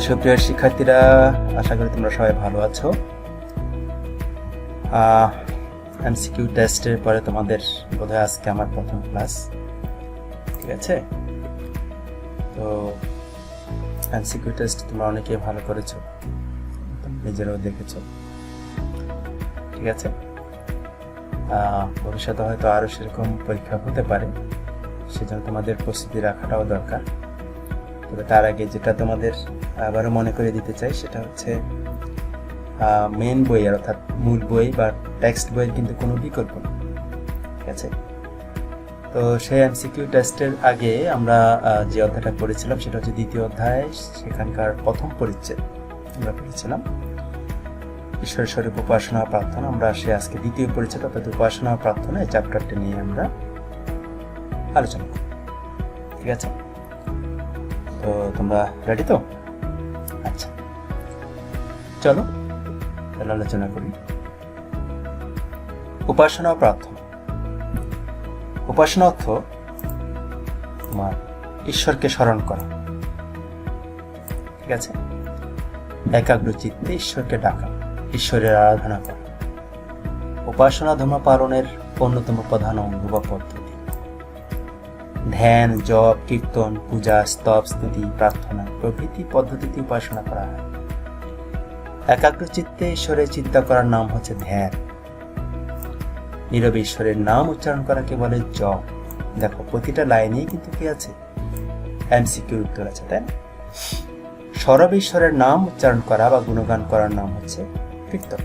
সুপ্রিয় শিক্ষার্থীরা, আশা করি তোমরা সবাই ভালো আছো। এমসিকিউ টেস্টের পরে তোমাদের বোধহয় আজকে আমার প্রথম ক্লাস, ঠিক আছে? তো এমসিকিউ টেস্ট তোমরা অনেকেই ভালো করেছো, নিজেরাও দেখেছো, ঠিক আছে? ভবিষ্যতে হয়তো আরও সেরকম পরীক্ষা হতে পারে, সেজন্য তোমাদের প্রস্তুতি রাখাটাও দরকার। তবে তার আগে যেটা তোমাদের আবারও মনে করে দিতে চাই সেটা হচ্ছে মেন বই অর্থাৎ মূল বই বা টেক্সট বইয়ের কিন্তু কোনো বিকল্প নেই, ঠিক আছে? তো সেই এমসিকিউ টেস্টের আগে আমরা যে অধ্যায়টা পড়েছিলাম সেটা হচ্ছে দ্বিতীয় অধ্যায়, সেখানকার প্রথম পরিচ্ছেদ আমরা পড়েছিলাম ঈশ্বর স্বরূপ উপাসনা ও প্রার্থনা। আমরা আজকে দ্বিতীয় পরিচ্ছেদ অর্থাৎ উপাসনা ও প্রার্থনা এই চ্যাপ্টারটি নিয়ে আমরা আলোচনা করব, ঠিক আছে? তো তোমরা রেডি তো? আচ্ছা, চলো তাহলে আলোচনা করি। উপাসনা ও প্রার্থনা। উপাসনা অর্থ তোমার ঈশ্বরকে স্মরণ করা, ঠিক আছে? একাগ্র চিত্তে ঈশ্বরকে ডাকা, ঈশ্বরের আরাধনা করা। উপাসনা ধর্ম পালনের অন্যতম প্রধান অঙ্গ বা পদ্ধতি। ধ্যান, জপ, কীর্তন, পূজা, স্তব, স্তুতি, প্রার্থনা প্রভৃতি পদ্ধতিতে উপাসনা করা হয়। একাগ্র চিত্তে ঈশ্বরের চিন্তা করার নাম হচ্ছে ধ্যান। নীরবে ঈশ্বরের নাম উচ্চারণ করাকে বলে জপ। দেখো প্রতিটা লাইনেই কিন্তু কি আছে? এমসিকিউর উত্তর আছে, তাই না? সরবে ঈশ্বরের নাম উচ্চারণ করা বা গুণগান করার নাম হচ্ছে কীর্তন।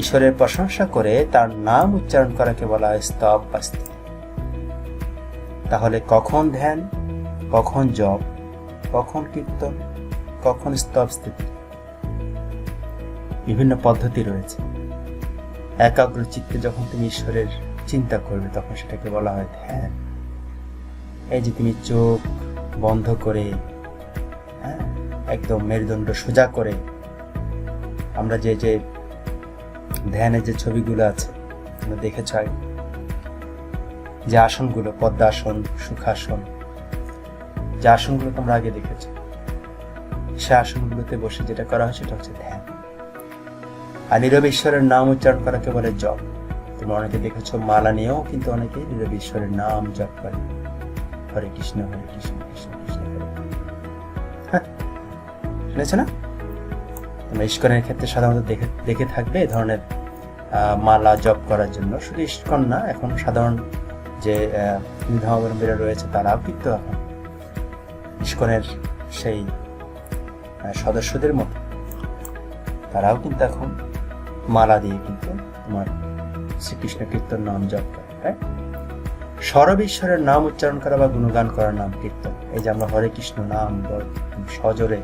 ঈশ্বরের প্রশংসা করে তার নাম উচ্চারণ করাকে বলা হয় স্তব বা স্তুতি। তাহলে কখন ধ্যান, কখন জপ, কখন কীর্তন, কখন স্তব স্তুতি, বিভিন্ন পদ্ধতি রয়েছে। একাগ্র চিত্তে যখন তুমি ঈশ্বরের চিন্তা করবে তখন সেটাকে বলা হয় ধ্যান। এই যে তুমি চোখ বন্ধ করে একদম মেরুদণ্ড সোজা করে আমরা যে ধ্যানের যে ছবিগুলো আছে তোমরা দেখেছ আগে, যে আসনগুলো, পদ্মাসন, সুখাসন, যে আসনগুলো তোমরা আগে দেখেছ, সে আসনগুলোতে বসে যেটা করা হয় সেটা হচ্ছে ধ্যান। আর নীরবে ঈশ্বরের নাম উচ্চারণ করাকে বলে জপ। তোমরা অনেকে দেখেছো মালা নিয়েও কিন্তু অনেকে নীরবে ঈশ্বরের নাম জপ করে, হরে কৃষ্ণ হরে কৃষ্ণ কৃষ্ণ কৃষ্ণ হরে। হ্যাঁ, শুনেছ না? তোমরা ইস্কনের ক্ষেত্রে সাধারণত দেখে থাকবে এই ধরনের মালা জপ করার জন্য। শুধু ইস্কন না, এখন সাধারণ যে ধর্মাবলম্বীরা রয়েছে তারাও কিন্তু এখন ইস্কনের সেই সদস্যদের মতো তারাও কিন্তু এখন মালা দিয়ে কিন্তু তোমার শ্রীকৃষ্ণ কীর্তন নাম জপ করে, তাই? সরব ঈশ্বরের নাম উচ্চারণ করা বা গুণগান করার নাম কীর্তন। এই যে আমরা হরে কৃষ্ণ নাম সজোরে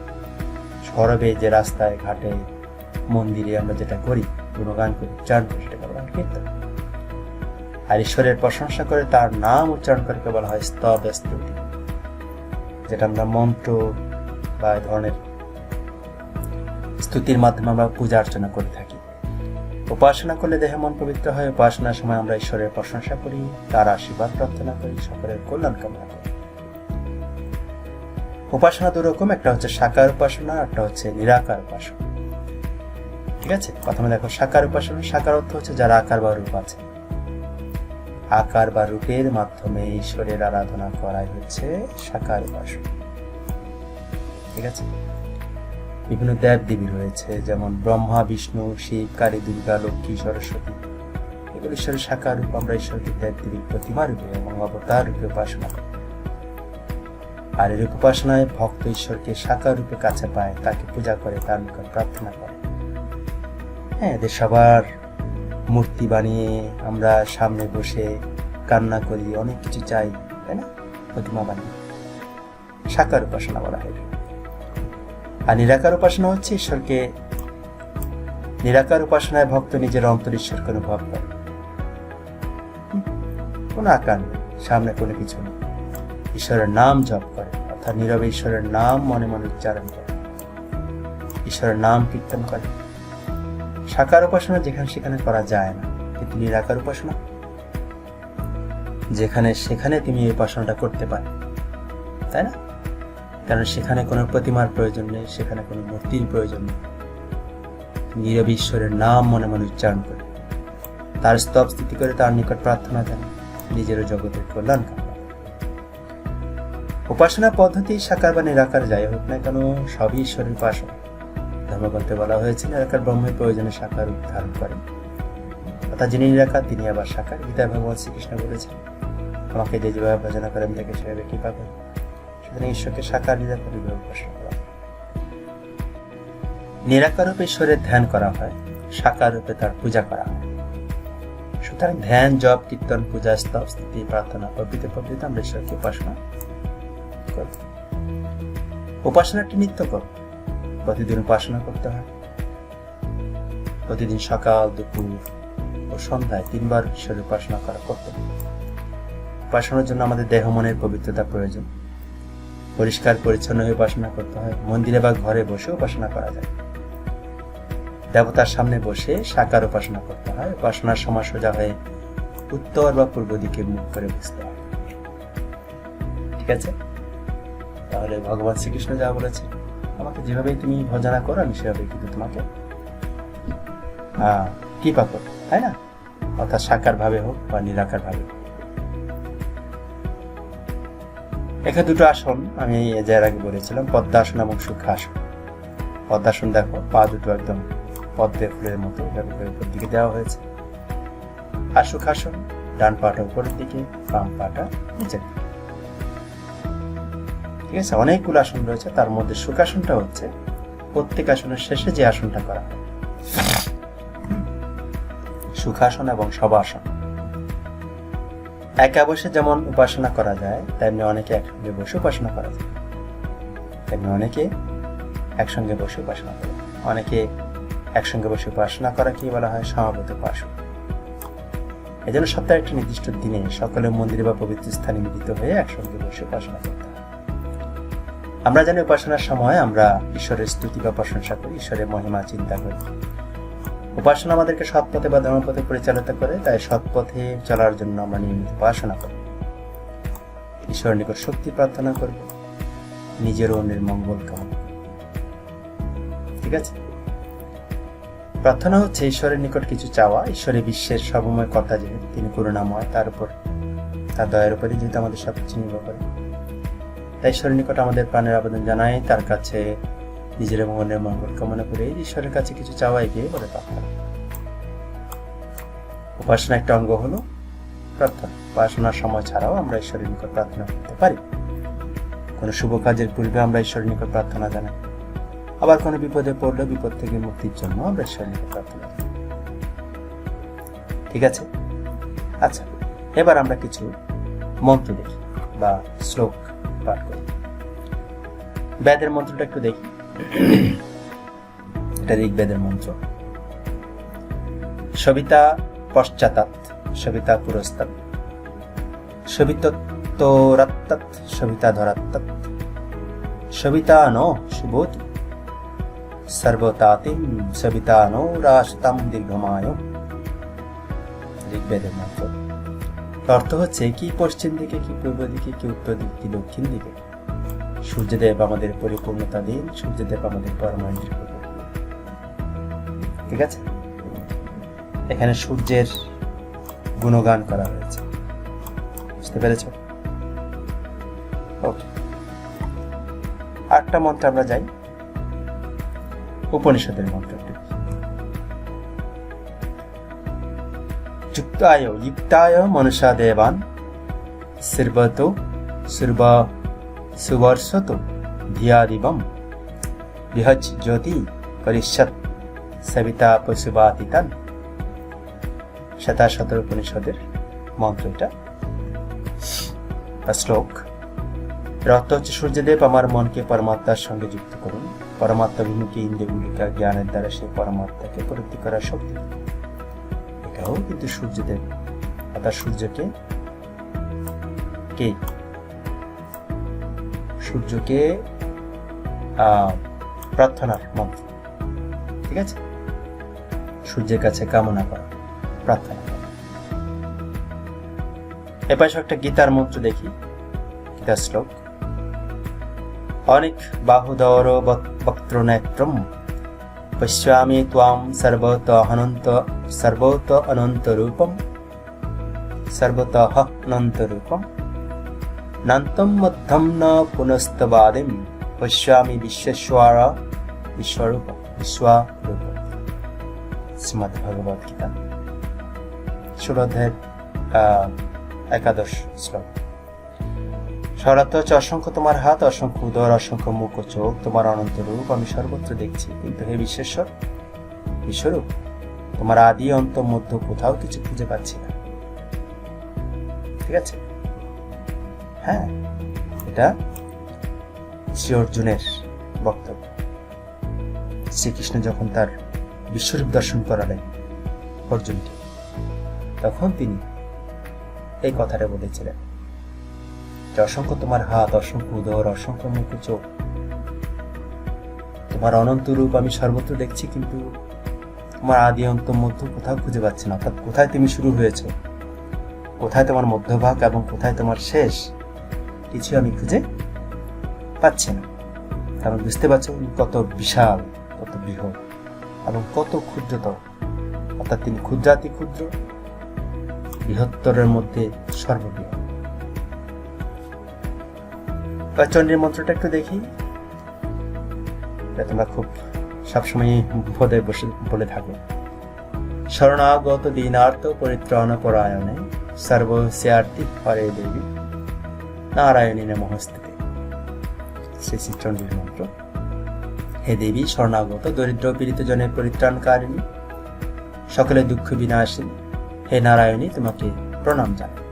সরবে যে রাস্তায় ঘাটে মন্দিরে আমরা যেটা করি, গুণগান করি, উচ্চারণ করি, সেটাকে বলা হয় কীর্তন। আর ঈশ্বরের প্রশংসা করে তার নাম উচ্চারণ করতে বলা হয় স্তব স্তুতি, যেটা আমরা মন্ত্র বা এই ধরনের স্তুতির মাধ্যমে আমরা পূজা অর্চনা করে থাকি। উপাসনা করলে দেহ মন পবিত্র হয়। উপাসনার সময় আমরা ঈশ্বরের প্রশংসা করি, তার আশীর্বাদ প্রার্থনা করি, সকলের কল্যাণ কামনা করি। উপাসনা দুরকম, একটা হচ্ছে সাকার উপাসনা, একটা হচ্ছে নিরাকার উপাসনা, ঠিক আছে? প্রথমে দেখো সাকার উপাসনা। সাকার অর্থ হচ্ছে যার আকার বা রূপ আছে। আকার বা রূপের মাধ্যমে ঈশ্বরের আরাধনা করাই হচ্ছে সাকার উপাসনা, ঠিক আছে? বিভিন্ন দেব দেবী রয়েছে, যেমন ব্রহ্মা, বিষ্ণু, শিব, কালী, দুর্গা, লক্ষ্মী, সরস্বতী। এগুলো ঈশ্বরের সাকার রূপ। আমরা ঈশ্বরকে দেব দেবীর প্রতিমা রূপে এবং অবতার রূপে উপাসনা করি। আর এই উপাসনায় ভক্ত ঈশ্বরকে সাকার রূপে কাছে পায়, তাকে পূজা করে, তার নিকট প্রার্থনা করে। হ্যাঁ, এদের সবার মূর্তি বানিয়ে আমরা সামনে বসে কান্না করি, অনেক কিছু চাই, তাই না? প্রতিমা বানিয়ে সাকার উপাসনা বলা হয়। আর নিরাকার উপাসনা হচ্ছে ঈশ্বরকে, নিরাকার উপাসনায় ভক্ত নিজের অন্তর ঈশ্বরকে অনুভব করে। কোনো আকার নেই, সামনে কোনো কিছু নেই, ঈশ্বরের নাম জপ করে, অর্থাৎ নীরবে ঈশ্বরের নাম মনে মনে উচ্চারণ করে, ঈশ্বরের নাম কীর্তন করে। সাকার উপাসনা যেখানে সেখানে করা যায় না, কিন্তু নিরাকার উপাসনা যেখানে সেখানে তুমি এই উপাসনাটা করতে পারো, তাই না? কারণ সেখানে কোনো প্রতিমার প্রয়োজন নেই, সেখানে কোনো মূর্তির প্রয়োজন নেই। নীরব ঈশ্বরের নাম মনে মনে উচ্চারণ করে, তার স্তব স্থিতি করে তার নিকট প্রার্থনা জানায়, নিজেরও জগতের কল্যাণ কামনা। উপাসনা পদ্ধতি সাকার বা নিরাকার যাই হোক না কেন, সবই ঈশ্বরের উপাসনা। ধর্মগ্রন্থে বলা হয়েছে নিরাকার ব্রহ্মের প্রয়োজনে সাকার রূপ ধারণ করেন, অর্থাৎ যিনি নিরাকার তিনি আবার সাকার। গীতায় ভগবান শ্রীকৃষ্ণ বলেছেন, আমাকে যে যেভাবে ভজনা করেন তাকে সেভাবে কি পাবেন। সুতরাং ঈশ্বরকে সাকার নিরাকার রূপে উপাসনা করা হয়। নিরাকার রূপে ঈশ্বরের ধ্যান করা হয়, সাকার রূপে তার পূজা করা হয়। সুতরাং ধ্যান, জপ, কীর্তন, পূজা, স্তব, স্থিতি, প্রার্থনা প্রভৃতি আমরা ঈশ্বরকে উপাসনা করি। উপাসনাটি নিত্যকর্ম, প্রতিদিন উপাসনা করতে হয়। প্রতিদিন সকাল, দুপুর ও সন্ধ্যায় 3 বার ঈশ্বরের উপাসনা করা করতে হয়। উপাসনার জন্য আমাদের দেহ মনের পবিত্রতা প্রয়োজন। পরিষ্কার পরিচ্ছন্ন হয়ে উপাসনা করতে হয়। মন্দিরে বা ঘরে বসে উপাসনা করা যায়। দেবতার সামনে বসে সাকার উপাসনা করতে হয়। উপাসনার সময় সোজা হয়ে উত্তর বা পূর্ব দিকে মুখ করে বসতে হয়। ঠিক আছে? তাহলে ভগবান শ্রীকৃষ্ণ যা বলেছে, আমাকে যেভাবে তুমি ভজনা করো আমি সেভাবে কিন্তু তোমাকে কৃপা করো, তাই না? অর্থাৎ সাকার ভাবে হোক বা নিরাকার ভাবে হোক। এখানে 2টো আসন আমি এর আগে বলেছিলাম, পদ্মাসন এবং সুখাসন। পদ্মাসন দেখো, পা দুটো একদম পদ্মের ফুলের মতো উপর দিকে দেওয়া হয়েছে। আর সুখাসন, ডান পাটা উপরের দিকে, বাম পাটা নিচের দিকে। ঠিক আছে? অনেকগুলো আসন রয়েছে, তার মধ্যে সুখাসনটা হচ্ছে প্রত্যেক আসনের শেষে যে আসনটা করা হয়। সুখাসন এবং শবাসন। একা বসে যেমন উপাসনা করা যায়, তেমনি অনেকে একসঙ্গে বসে উপাসনা করা যায়। অনেকে একসঙ্গে বসে উপাসনা করা কি বলা হয়? সমাবেত উপাসনা। এই জন্য সপ্তাহে একটা নির্দিষ্ট দিনে সকলে মন্দিরে বা পবিত্র স্থানে মিলিত হয়ে একসঙ্গে বসে উপাসনা করতে হয়। আমরা জানি উপাসনার সময় আমরা ঈশ্বরের স্তুতি বা প্রশংসা করি, ঈশ্বরের মহিমা চিন্তা করি। উপাসনা আমাদেরকে সৎপথে বা ধর্মপথে পরিচালিত করে, তাই সৎপথে চলার জন্য আমরা নিয়মিত উপাসনা করি। ঈশ্বরের নিকট শক্তি প্রার্থনা করব, নিজের অন্যের মঙ্গল কামনা। ঠিক আছে? প্রার্থনা হচ্ছে ঈশ্বরের নিকট কিছু চাওয়া। ঈশ্বরের বিশ্বের সর্বময় কথা, যেহেতু তিনি করুণাময়, তার উপর তার দয়ার উপরে যেহেতু আমাদের সবকিছু নির্ভর করে, তাই ঈশ্বরের নিকট আমাদের প্রাণের আবেদন জানাই, তার কাছে নিজের মনের মঙ্গল কামনা করে ঈশ্বরের কাছে কিছু চাওয়াই গিয়ে বলে প্রার্থনা। উপাসনা একটা অঙ্গ হলো প্রার্থনা। উপাসনার সময় ছাড়াও আমরা ঈশ্বরের নিকট প্রার্থনা করতে পারি। কোনো শুভ কাজের পূর্বে আমরা ঈশ্বরের নিকট প্রার্থনা জানাই। আবার কোনো বিপদে পড়লে বিপদ থেকে মুক্তির জন্য আমরা ঈশ্বরের নিকট প্রার্থনা জানাই। ঠিক আছে? আচ্ছা, এবার আমরা কিছু মন্ত্র দেখি বা শ্লোক পাঠ করি। বেদের মন্ত্রটা একটু দেখি। এটা ঋগ্বেদের মন্ত্র। সবিতা পশ্চাতাৎ, সবিতা পুরস্তাৎ, সবিতোরাত্তাৎ, সবিতা ধরাত্তাৎ, সবিতা নো শুভোতু, সর্বতাতিম সবিতা নো রাশতাম দীর্ঘমায়। ঋগ্বেদের মন্ত্র। অর্থ হচ্ছে কি পশ্চিম দিকে, কি পূর্ব দিকে, কি উত্তর দিকে, কি দক্ষিণ দিকে, সূর্যদেব আমাদের পরিপূর্ণতা দিন, সূর্যদেব আমাদের পরমাণু। ঠিক আছে? এখানে সূর্যের গুণগান করা হয়েছে, বুঝতে পেরেছ? ওকে, 8টা মন্ত্র আমরা যাই। উপনিষদের মন্ত্র। যুক্তায় মনুষা দেবান সির্বতো সুবর্ষত ধিয়াদিবম বিহজ জ্যোতি পরিষৎ সবিতা পশুবাতিতান। 17 উপনিষদের মন্ত্র এটা বা শ্লোক। অর্থ হচ্ছে, সূর্যদেব আমার মনকে পরমাত্মার সঙ্গে যুক্ত করুন। পরমাত্মাভিমুখী ইন্দ্রিয়গুলিকা জ্ঞানের দ্বারা সেই পরমাত্মাকে উপলব্ধি করার শক্তি। এটাও কিন্তু সূর্যদেব, অর্থাৎ সূর্যকে প্রার্থনার মন্ত্র। ঠিক আছে? সূর্যের কাছে কামনা করা, প্রার্থনা করা। এ পাশে একটা গীতার মন্ত্র দেখি, গীতার শ্লোক। অনেক বাহুদর বক্ত্রনেত্রম পশ্যামি ত্বাম সর্বত অনন্ত রূপম নান্তম মধ্যম ন পুনস্তবাদিম পশ্যামি বিশ্বরূপ শ্রীমদ্ ভগবদ গীতা 16 অধ্যায়ের 11 শ্লোক। সরার্থ হচ্ছে অসংখ্য তোমার হাত, অসংখ্য উদর, অসংখ্য মুখ ও চোখ, তোমার অনন্ত রূপ আমি সর্বত্র দেখছি, কিন্তু হে বিশ্বরূপ তোমার আদি অন্ত মধ্য কোথাও কিছু খুঁজে পাচ্ছি না। ঠিক আছে, হ্যাঁ, এটা শ্রী অর্জুনের বক্তব্য। শ্রীকৃষ্ণ যখন তার বিশ্বরূপ দর্শন করালেন অর্জুনকে, তখন তিনি এই কথাটা বলেছিলেন যে অসংখ্য তোমার হাত, অসংখ্য উদর, অসংখ্য মুখ চোখ, তোমার অনন্ত রূপ আমি সর্বত্র দেখছি, কিন্তু তোমার আদি অন্ত মধ্য কোথাও খুঁজে পাচ্ছি না। অর্থাৎ কোথায় তুমি শুরু হয়েছে, কোথায় তোমার মধ্যভাগ এবং কোথায় তোমার শেষ, কিছু আমি খুঁজে পাচ্ছি না। কারণ বুঝতে পারছো কত বিশাল, কত বৃহৎ এবং কত ক্ষুদ্রতর। অর্থাৎ তিনি ক্ষুদ্রাতি ক্ষুদ্র, বৃহত্তরের মধ্যে সর্ববৃহৎ। চণ্ডীর মন্ত্রটা একটু দেখি, তোমরা খুব সবসময় বোধে বসে বলে থাকো। শরণাগত দীনার্থ পরিত্রাণ পরায়ণে সর্বস্যার্থী হরে দেবী নারায়ণী নমস্তুতে। শ্রী শ্রী চণ্ডীর মন্ত্র। হে দেবী শরণাগত দরিদ্র পীড়িত জনের পরিত্রাণকারিণী, সকলের দুঃখ বিনাশিনী, হে নারায়ণী তোমাকে প্রণাম জানাই।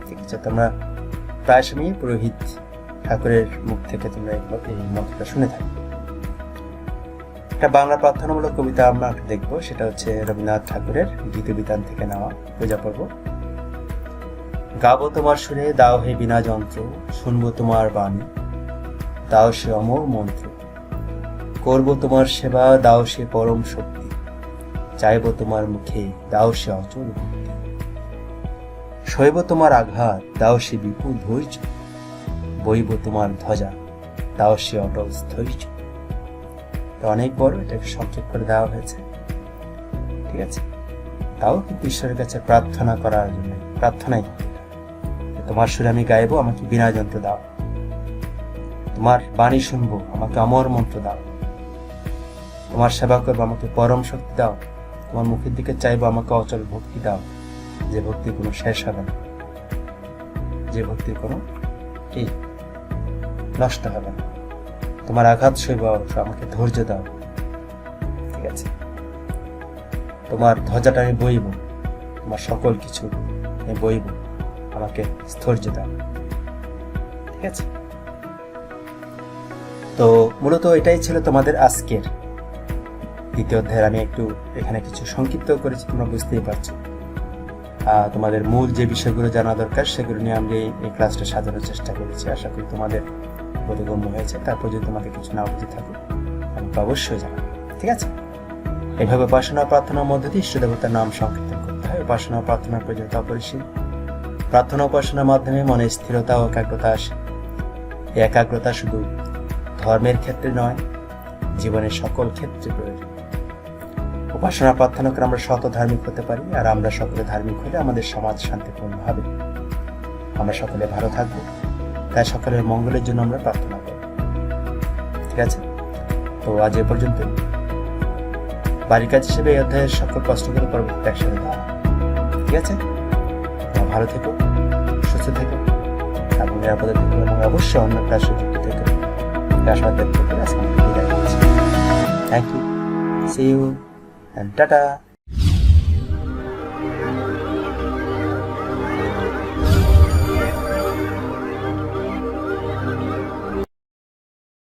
ঠিক আছে, তোমরা প্রায় সময় পুরোহিত ঠাকুরের মুখ থেকে তোমরা এই মন্ত্রটা শুনে থাকবে। একটা বাংলা প্রার্থনামূলক কবিতা আমরা দেখবো, সেটা হচ্ছে রবীন্দ্রনাথ ঠাকুরের গীতবিতান থেকে নেওয়া। পূজা পর্ব। গাবো তোমার সুরে দাও হে বিনা যন্ত্র, শুনবো তোমার বাণী দাও সে অমর মন্ত্র, করবো তোমার সেবা দাও সে পরম শক্তি, চাইবো তোমার মুখে দাও সে অচল ভক্তি, সইব তোমার আঘাত দাও সে বিপুল ধৈর্য, বইব তোমার ধ্বজা দাও সে অটল স্থৈর্য। অনেক বড়, এটাকে সংক্ষেপ করে দেওয়া হয়েছে। ঠিক আছে, তাও কিন্তু ঈশ্বরের কাছে প্রার্থনা করার জন্য, প্রার্থনাই তোমার সুরে আমি গাইবো, আমাকে বিনা যন্ত্র দাও, তোমার বাণী শুনবো, আমাকে অমর মন্ত্র দাও, তোমার সেবা করবো, আমাকে পরম শক্তি দাও, তোমার মুখের দিকে চাইবো, আমাকে অচল ভক্তি দাও, যে ভক্তির কোনো শেষ হবে না, যে ভক্তির কোনো নষ্ট হবে না। তোমার আঘাত সইব, আমাকে ধৈর্য দাও। ঠিক আছে, তোমার ধ্বজাটা আমি বইব, তোমার সকল কিছু আমি বইব, আমাকে স্থৈর্য দাও। ঠিক আছে, তো মূলত এটাই ছিল তোমাদের আজকের দ্বিতীয় অধ্যায়ের। আমি একটু এখানে কিছু সংক্ষিপ্ত করেছি, তোমরা বুঝতেই পারছো। তোমাদের মূল যে বিষয়গুলো জানা দরকার সেগুলো নিয়ে আমি এই ক্লাসটা সাজানোর চেষ্টা করেছি। আশা করি তোমাদের বোধগম্য হয়েছে। তারপর যদি তোমাকে কিছু না বুঝে থাকো আমাকে অবশ্যই জানাবে। ঠিক আছে, এইভাবে উপাসনা প্রার্থনার মধ্যে দিয়ে ইষ্ট দেবতার নাম সংকীর্তন করতে হয়। উপাসনা প্রার্থনার প্রয়োজনীয়তা অপরিসীম। প্রার্থনা উপাসনার মাধ্যমে মনে স্থিরতা ও একাগ্রতা আসে। এই একাগ্রতা শুধু ধর্মের ক্ষেত্রে নয়, জীবনের সকল ক্ষেত্রে প্রয়োজন। উপাসনা প্রার্থনা করে আমরা শত ধার্মিক হতে পারি, আর আমরা সকলে ধার্মিক হলে আমাদের সমাজ শান্তিপূর্ণ হবে, আমরা সকলে ভালো থাকবো। তাই সকলের মঙ্গলের জন্য আমরা প্রার্থনা করব। ঠিক আছে, তো আজ এ পর্যন্ত। বাড়ির কাজ হিসেবে এই অধ্যায়ের সকল কষ্ট করে পরবর্তী একসাথে দেওয়া। ঠিক আছে, ভালো থেকো, সুস্থ থেকো এবং নিরাপদে থেকো, এবং অবশ্যই অন্য ক্লাসে যুক্ত থেকো। আশীর্বাদ ব্যক্ত করে আজকে বিদায় নিচ্ছি। Thank you, see you and ta-ta.